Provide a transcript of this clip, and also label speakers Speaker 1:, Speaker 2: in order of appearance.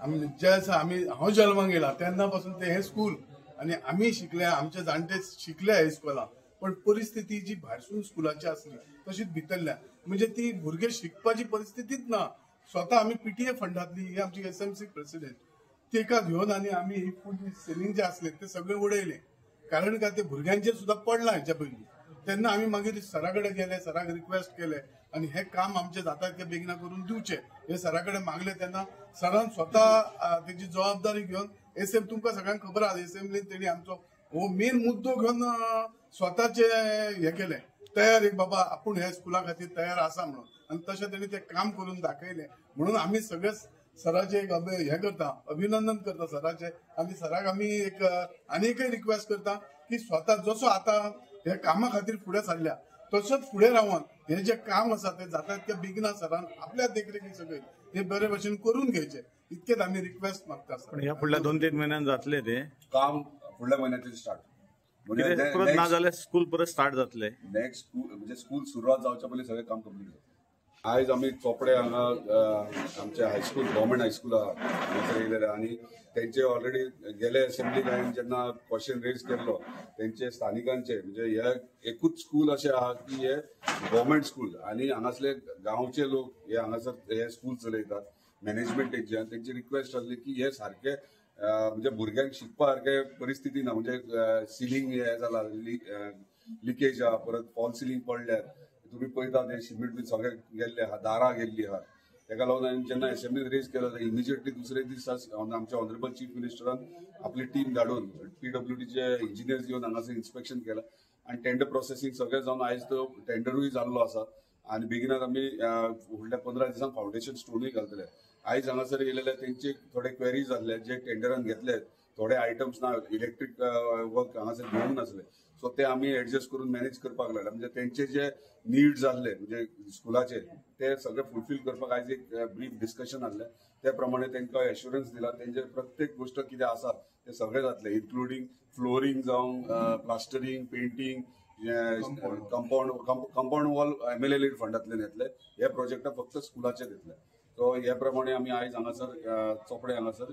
Speaker 1: आम्ही ज्या आम्ही हांव जल्माक येयला तेन्ना पासून ते हे स्कूल आणि आम्ही शिकले, आमचे जाणटे शिकले हे स्कुलां, पण परिस्थिती जी भायरसून स्कुलाची असली तशीच भितरल्या, म्हणजे ती भुरगे शिकपाची परिस्थितीच ना. स्वतः आम्ही पीटीए फंडातली, ही आमची एसएमसी प्रेसिडेंट, तेका घेऊन आणि आम्ही फूड सेलिंग जे असले ते सगळे उडयले. कारण काय ते भुरग्यांचेर सुद्धा पडला हेच्या पयलीं. तेन्ना आम्ही मागीर सराकडे गेले, सराक रिक्वेस्ट केले आणि हे काम आमचे जाता तितके बेगिना करून दिवचे हे सराकडे मागले. तेन्ना सरान स्वतः त्याची जबाबदारी घेऊन एसएम, तुमकां सगळ्यांक खबर आहा एसएमलीन तेणी आमचो हो मेन मुद्दो घेऊन स्वतःचे हे केले तयार, एक बाबा आपण ह्या स्कुला खातीर तयार आसा म्हणून, आणि तशें तेणी ते काम करून दाखयले. म्हणून आम्ही सगळे सराचे एक हे करता, अभिनंदन करता सराचे, आणि सराक आम्ही एक आनी एकय रिक्वेस्ट करता की स्वतः जसो आता हे कामा खातीर फुडें सरल्या तसोच फुडें रावन हे जे काम आसा ते जाता तितके बेगिना सरान आपल्या देखरेखी सगळे हे बरे भशेन करून घेवचे, इतकेच आम्ही रिक्वेस्ट मागता.
Speaker 2: पण ह्या फुडल्या 2-3 महिन्यात जातले ते
Speaker 3: काम फुडल्या महिन्यातील स्टार्ट,
Speaker 2: म्हणजे परत ना जाल्यार स्कूल परत स्टार्ट जातले.
Speaker 3: नेक्स्ट स्कूल म्हणजे स्कूल सुरवात जावच्या पयलीं सगळें काम कंप्लीट जाता. आयज आमी चोपडे हांगा आमचे हायस्कूल गव्हर्मेंट हायस्कूल आहा येयलेले, आनी तेंचे ऑलरेडी गेले असेंब्लीक हांवें जेन्ना क्वेश्चन रेज केल्लो तेंचे स्थानिकांचे, म्हणजे हे एकूच स्कूल अशें आहा की हे गव्हर्मेंट स्कूल, आनी हांगासले गांवचे लोक हे हांगासर हे स्कूल चलयतात, मॅनेजमेंट तेंची, आनी तेंची रिक्वेस्ट आसली की हे सारखे म्हणजे भुरग्यांक शिकपा सारखे परिस्थिती ना, म्हणजे सिलींग हे जाला, लिकेज आहा, परत फॉल सिलींग पडल्यात, तुम्ही पळयता ते सिमेंट बी सगळे गेल्ले आहा, दारां गेल्ली आहा. तेका लागून हांवें जेन्ना असेंब्लीन रेज केलो इमिजिएटली दुसरे दीस आमच्या ऑनरेबल चीफ मिनिस्टरान आपली टीम धाडून PWDचे इंजिनियर्स घेवन हांगासर इन्स्पेक्शन केलं, आणि टेंडर प्रोसेसिंग सगळें जावन आयज तो टेंडरूय जाल्लो आसा, आणि बेगिनात आमी फुडल्या 15 दिसांक फावंडेशन स्टोनूय घालतले. आयज हांगासर येयलेले तेंचे थोडे क्वेरीज जाल्ले, जे टेंडरान घेतले थोडे आयटम्स ना, इलेक्ट्रीक वर्क हांगासर घेवंक नासले, सो ते आम्ही ऍडजस्ट करून मॅनेज करपाक लागले. म्हणजे तेंचे जे नीड्स आसले म्हणजे स्कुलाचे ते सगळे फुलफिल करपाक आयज एक ब्रीफ डिस्कशन आसले, त्या प्रमाणे तांकां एश्युरन्स दिला तेंचे प्रत्येक गोष्ट कितें आसा ते सगळे जातले, इन्क्लुडींग फ्लोरिंग जावं, plastering, painting, compound wall MLA लीड फंडांतल्यान येतले. हे प्रोजेक्ट फक्त स्कुलाचे येतले. सो ह्या प्रमाणे आमी आयज हांगासर चोपडे हांगासर